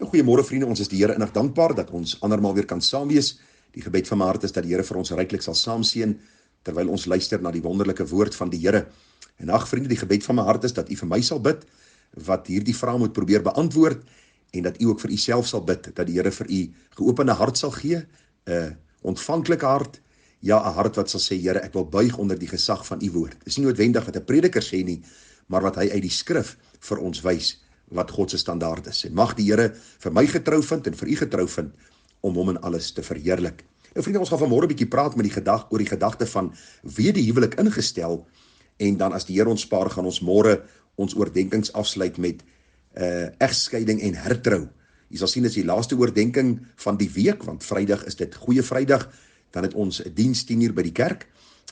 Goeiemôre vriende, ons is die Here innig dankbaar dat ons andermaal weer kan saam wees. Die gebed van my hart is dat die Here vir ons ryklik sal saamseën terwyl ons luister na die wonderlike woord van die Here. En ag vriende, die gebed van my hart is dat u vir my sal bid wat hierdie vraag moet probeer beantwoord en dat u ook vir u self sal bid dat die Here vir u geopende hart sal gee, 'n ontvanklike hart, ja, 'n hart wat sal sê, Here, ek wil buig onder die gesag van u woord. Dis nie noodwendig wat 'n prediker sê nie, maar wat hy uit die skrif vir ons wys wat God se standaard is. En mag die Here vir my getrou vind en vir u getrou vind om hom in alles te verheerlik. Nou vriende, ons gaan vanmôre 'n bietjie praat met oor die gedagte van wie die huwelik ingestel, en dan as die Here ons spaar, gaan ons môre ons oordeenkings afsluit met egskeiding en hertrou. Jy sal sien, dis die laaste oordeenking van die week, want Vrydag is dit Goeie Vrydag, dan het ons 'n diens 10:00 by die kerk,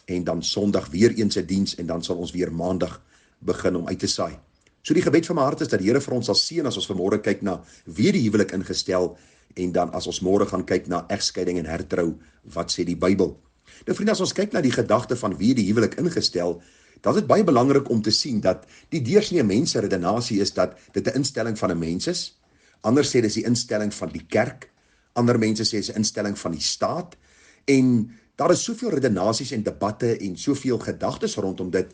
en dan Sondag weer eens 'n diens, en dan sal ons weer Maandag begin om uit te saai. So die gebed van my hart is dat die Here vir ons sal seën as ons vanmôre kyk na wie die huwelik ingestel, en dan as ons môre gaan kyk na egskeiding en hertrou, wat sê die Bybel? Nou vriende, as ons kyk na die gedagte van wie die huwelik ingestel, dan is dit baie belangrik om te sien dat die deursnee mense redenasie is dat dit 'n instelling van 'n mens is. Ander sê dis die instelling van die kerk. Ander mense sê dis 'n instelling van die staat. En daar is soveel redenasies en debatte en soveel gedagtes rondom dit,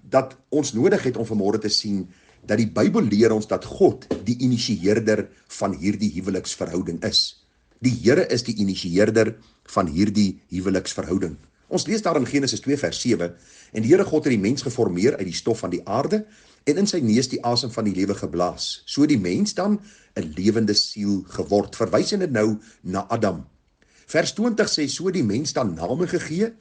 dat ons nodig het om vanmôre te sien dat die Bybel leer ons dat God die initieerder van hierdie huweliksverhouding is. Die Here is die initieerder van hierdie huweliksverhouding. Ons lees daar in Genesis 2 vers 7, en die Here God het die mens geformeer uit die stof van die aarde, en in sy neus die asem van die lewe geblaas. So die mens dan 'n lewende siel geword. Verwys dit nou na Adam. Vers 20 sê, so die mens dan name gegee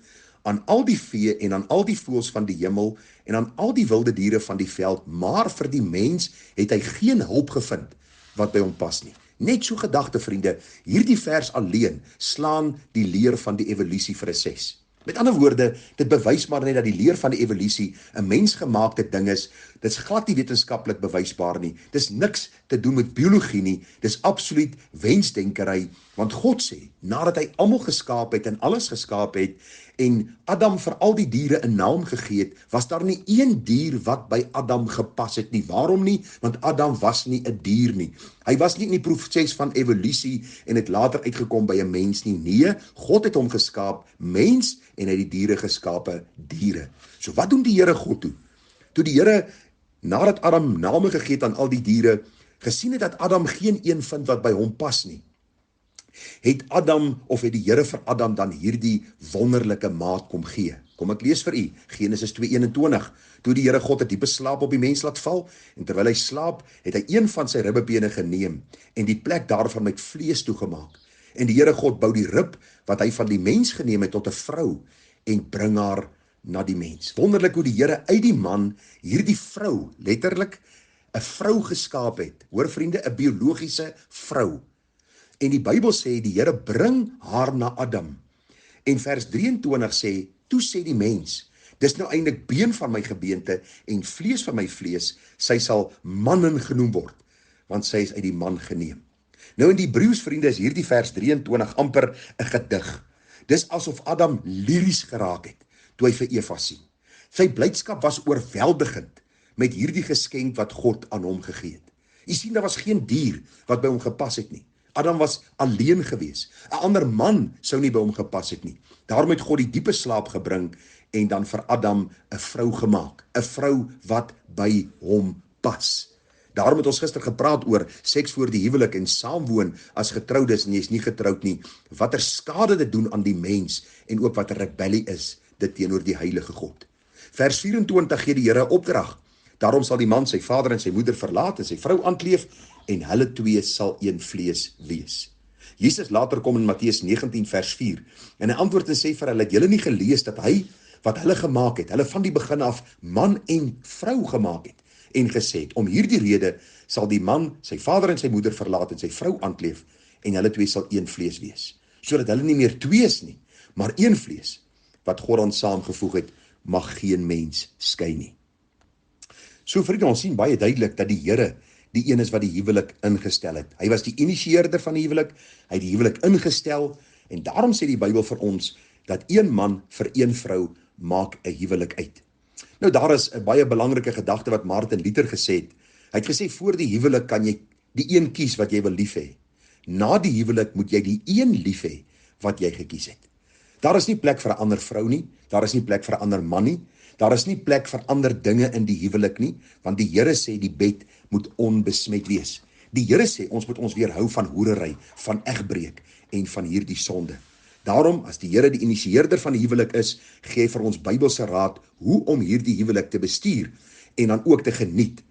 aan al die vee en aan al die voëls van die hemel en aan al die wilde diere van die veld, maar vir die mens het hy geen hulp gevind wat by hom pas nie. Net so gedagte vriende, hierdie vers alleen slaan die leer van die evolusie vir 'n 6. Met ander woorde, dit bewys maar net dat die leer van die evolusie 'n mensgemaakte ding is. Dit is glad nie wetenskaplik bewysbaar nie. Dis niks te doen met biologie nie. Dis absoluut wensdenkery, want God sê, nadat hy almal geskaap het en alles geskaap het, en Adam vir al die diere 'n naam gegee het, was daar nie een dier wat by Adam gepas het nie. Waarom nie? Want Adam was nie 'n dier nie. Hy was nie in die proses van evolusie en het later uitgekom by 'n mens nie. Nee, God het hom geskaap, mens, en hy het die diere geskape, diere. So wat doen die Here God toe? Toe die Here, nadat Adam name gegee het aan al die diere, gesien het dat Adam geen een vind wat by hom pas nie, het die Here vir Adam dan hierdie wonderlike maat kom gee. Kom ek lees vir u, Genesis 2:21. Toe die Here God 'n diepe slaap op die mens laat val, en terwyl hy slaap, het hy een van sy ribbebene geneem, en die plek daarvan met vlees toegemaak. En die Here God bou die rib, wat hy van die mens geneem het, tot 'n vrou, en bring haar na die mens. Wonderlik hoe die Here uit die man hierdie vrou, letterlik 'n vrou geskaap het. Hoor vriende, 'n biologiese vrou. En die Bybel sê, die Here bring haar na Adam. En vers 23 sê, toe sê die mens, dis nou eintlik been van my gebeente en vlees van my vlees, sy sal mannen genoem word, want sy is uit die man geneem. Nou in die Hebreëus vriende is hierdie vers 23 amper 'n gedig. Dis asof Adam liries geraak het toe hy vir Eva sien. Sy blydskap was oorweldigend met hierdie geskenk wat God aan hom gegee het. Jy sien, daar was geen dier wat by hom gepas het nie. Adam was alleen gewees. 'n Ander man sou nie by hom gepas het nie. Daarom het God die diepe slaap gebring en dan vir Adam 'n vrou gemaak. 'n Vrou wat by hom pas. Daarom het ons gister gepraat oor seks voor die huwelik en saamwoon as getroudes en jy is nie getroud nie. Watter skade dit doen aan die mens en ook wat 'n rebellie is dit teenoor die heilige God. Vers 24 gee die Here 'n opdrag. Daarom sal die man sy vader en sy moeder verlaat en sy vrou aankleef, en hulle twee sal een vlees wees. Jesus later kom in Matteus 19 vers 4, en hy antwoord en sê vir hulle, het julle nie gelees dat hy wat hulle gemaak het, hulle van die begin af man en vrou gemaak het, en gesê het, om hierdie rede sal die man sy vader en sy moeder verlaat en sy vrou aankleef, en hulle twee sal een vlees wees, sodat hulle nie meer twee is nie, maar een vlees. Wat God aan saamgevoeg het, mag geen mens skei nie. So vriende, ons sien baie duidelik dat die Here die een is wat die huwelik ingestel het. Hy was die initieerder van die huwelik, hy het die huwelik ingestel, en daarom sê die Bybel vir ons, dat een man vir een vrou maak 'n huwelik uit. Nou daar is 'n baie belangrike gedagte wat Martin Luther gesê het. Hy het gesê, voor die huwelik kan jy die een kies wat jy wil lief hê. Na die huwelik moet jy die een lief hê wat jy gekies het. Daar is nie plek vir 'n ander vrou nie, daar is nie plek vir 'n ander man nie, daar is nie plek vir ander dinge in die huwelik nie, want die Here sê die bed moet onbesmet wees. Die Here sê ons moet ons weerhou van hoerery, van egbreek en van hierdie sonde. Daarom, as die Here die initieerder van die huwelik is, gee hy vir ons Bybelse raad hoe om hierdie huwelik te bestuur en dan ook te geniet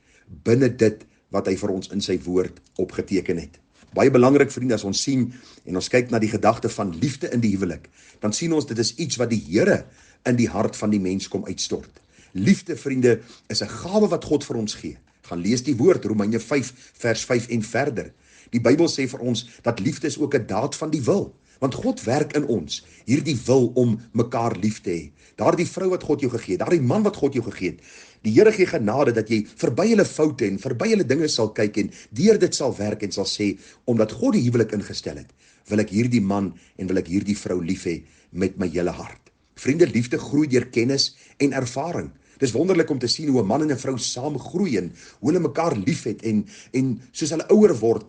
binne dit wat hy vir ons in sy woord opgeteken het. Baie belangrik, vriende, as ons sien en ons kyk na die gedagte van liefde in die huwelik, dan sien ons dit is iets wat die Here in die hart van die mens kom uitstort. Liefde, vriende, is 'n gawe wat God vir ons gee. Gaan lees die woord, Romeine 5 vers 5 en verder. Die Bybel sê vir ons dat liefde is ook 'n daad van die wil. Want God werk in ons, hierdie wil om mekaar lief te hê. Daardie vrou wat God jou gegee het, daardie man wat God jou gegee het. Die Here gee genade dat jy verby hulle foute en verby hulle dinge sal kyk en deur dit sal werk en sal sê, omdat God die huwelik ingestel het, wil ek hierdie man en wil ek hierdie vrou lief hê met my hele hart. Vriende, liefde groei deur kennis en ervaring. Dis wonderlik om te sien hoe 'n man en 'n vrou saam groei en hoe hulle mekaar liefhet en soos hulle ouer word,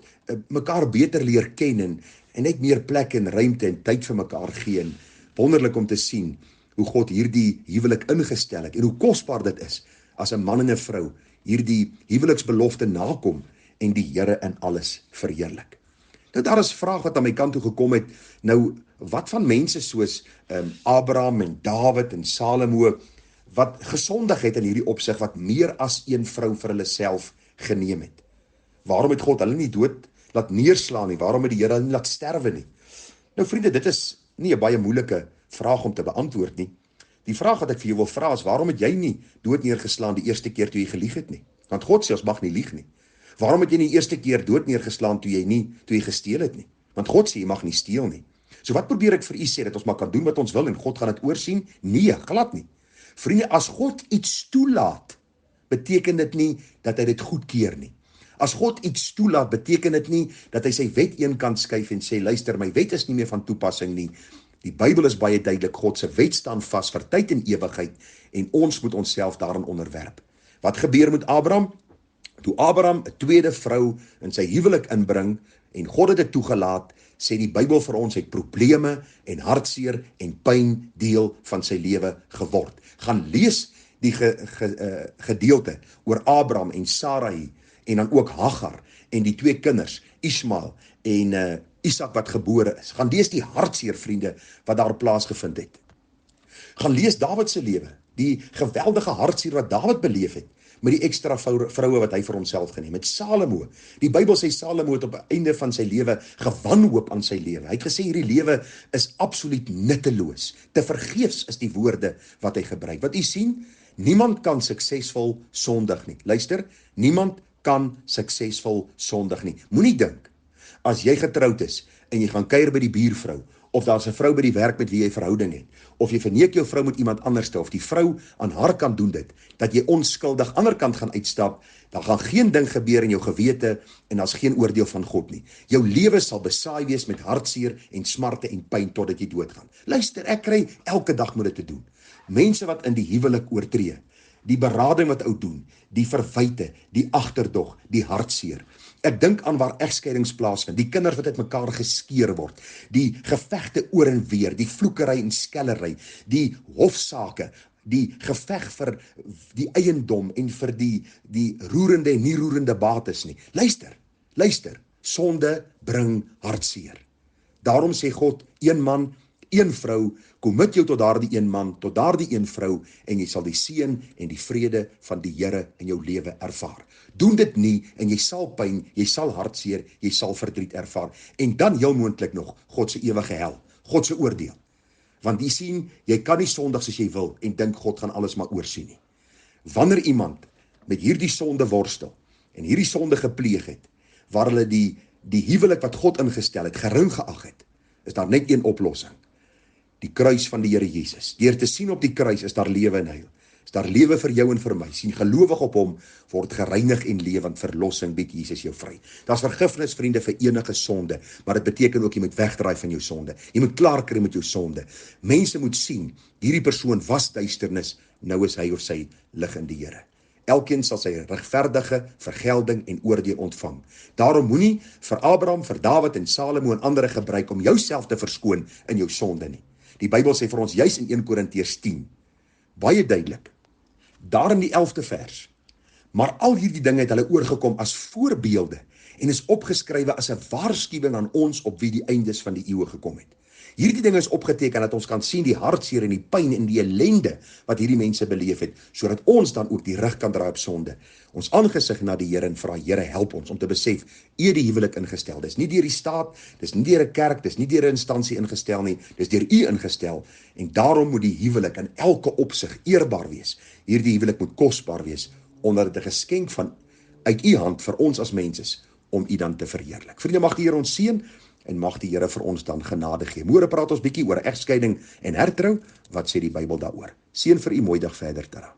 mekaar beter leer ken en net meer plek en ruimte en tyd vir mekaar gee. En wonderlik om te sien hoe God hierdie huwelik ingestel het en hoe kosbaar dit is as 'n man en 'n vrou hierdie huweliksbelofte nakom en die Here in alles verheerlik. Nou daar is vraag wat aan my kant toe gekom het. Nou, wat van mense soos Abraham en Dawid en Salomo wat gesondig het in hierdie opsig, wat meer as een vrou vir hulle self geneem het? Waarom het God hulle nie dood laat neerslaan nie? Waarom het die Here hulle nie laat sterwe nie? Nou vriende, dit is nie 'n baie moeilike vraag om te beantwoord nie. Die vraag wat ek vir jou wil vra is, waarom het jy nie dood neergeslaan die eerste keer toe jy gelieg het nie? Want God sê ons mag nie lieg nie. Waarom het jy nie die eerste keer dood neergeslaan toe jy gesteel het nie? Want God sê jy mag nie steel nie. So wat probeer ek vir u sê, dat ons maar kan doen wat ons wil en God gaan dit oorsien? Nee, glad nie. Vriende, as God iets toelaat, beteken dit nie dat hy dit goedkeur nie. As God iets toelaat, beteken dit nie dat hy sy wet eenkant skuif en sê, luister, my wet is nie meer van toepassing nie. Die Bybel is baie duidelik, God se wet staan vas vir tyd en ewigheid en ons moet onsself daarin onderwerp. Wat gebeur met Abraham? Toe Abraham 'n tweede vrou in sy huwelik inbring en God het dit toegelaat, sê die Bybel vir ons, het probleme en hartseer en pyn deel van sy lewe geword. Gaan lees die gedeelte oor Abraham en Sarai en dan ook Hagar en die twee kinders, Ismael en Isak wat gebore is. Gaan lees die hartseer, vriende, wat daar plaasgevind het. Gaan lees Dawid se lewe, die geweldige hartseer wat Dawid beleef het met die ekstra vroue wat hy vir homself geneem het. Salomo, die Bybel sê Salomo het op die einde van sy lewe gewanhoop aan sy lewe. Hy het gesê hierdie lewe is absoluut nutteloos. Te vergeefs is die woorde wat hy gebruik. Wat u sien, niemand kan suksesvol sondig nie. Luister, niemand kan suksesvol sondig nie. Moenie dink, as jy getroud is en jy gaan kuier by die buurvrou, of daar's 'n vrou by die werk met wie jy verhouding het, of jy verneek jou vrou met iemand anderste, of die vrou aan haar kant doen dit, dat jy onskuldig ander kant gaan uitstap, dan gaan geen ding gebeur in jou gewete en daar's geen oordeel van God nie. Jou lewe sal besaai wees met hartseer en smarte en pyn totdat jy doodgaan. Luister, ek kry elke dag met dit te doen. Mense wat in die huwelik oortree, die berading wat ou doen, die verwyte, die agterdog, die hartseer. Ek dink aan waar egskeidings plaasvind, die kinders wat uit mekaar geskeer word, die gevegte oor en weer, die vloekery en skellery, die hofsaake, die geveg vir die eiendom en vir die roerende en nie roerende bates nie. Luister, sonde bring hartseer. Daarom sê God, een man, een vrou, commit jou tot daardie een man, tot daardie een vrou, en jy sal die seën en die vrede van die Here in jou lewe ervaar. Doen dit nie, en jy sal pyn, jy sal hartseer, jy sal verdriet ervaar, en dan heel moontlik nog, God se ewige hel, God se oordeel. Want jy sien, jy kan nie sondig soos jy wil, en dink God gaan alles maar oorsien nie. Wanneer iemand met hierdie sonde worstel, en hierdie sonde gepleeg het, waar hulle die huwelik wat God ingestel het, gering geag het, is daar net een oplossing. Die kruis van die Here Jesus. Deur te sien op die kruis is daar lewe en heil. Is daar lewe vir jou en vir my. Sien gelowig op hom, word gereinig en lewe, want verlossing bied Jesus jou vry. Daar's vergifnis, vriende, vir enige sonde, maar dit beteken ook jy moet wegdraai van jou sonde. Jy moet klaar kry met jou sonde. Mense moet sien, hierdie persoon was duisternis, nou is hy of sy lig in die Here. Elkeen sal sy regverdige vergelding en oordeel ontvang. Daarom moenie vir Abraham, vir Dawid en Salomo en ander gebruik om jouself te verskoon in jou sonde nie. Die Bybel sê vir ons juis in 1 Korintiërs 10, baie duidelik, daar in die 11de vers, maar al hierdie dinge het hulle oorgekom as voorbeelde en is opgeskrywe as 'n waarskuwing aan ons op wie die eindes van die eeue gekom het. Hierdie dinge is opgeteken dat ons kan sien die hartseer en die pyn en die ellende wat hierdie mense beleef het, sodat ons dan ook die rug kan draai op sonde. Ons aangesig na die Here en vra, Here, help ons om te besef, U het die huwelik ingestel. Dis nie deur die staat, dis nie deur 'n kerk, dis nie deur 'n instansie ingestel nie, dis deur U ingestel. En daarom moet die huwelik in elke opsig eerbaar wees. Hierdie huwelik moet kosbaar wees, omdat dit 'n geskenk van uit U hand vir ons as mens is, om U dan te verheerlik. Vriende, mag die Here ons seën en mag die Here vir ons dan genade gee. Môre praat ons bietjie oor egskeiding en hertrou. Wat sê die Bybel daaroor? Seën vir u mooi dag verder, Tara.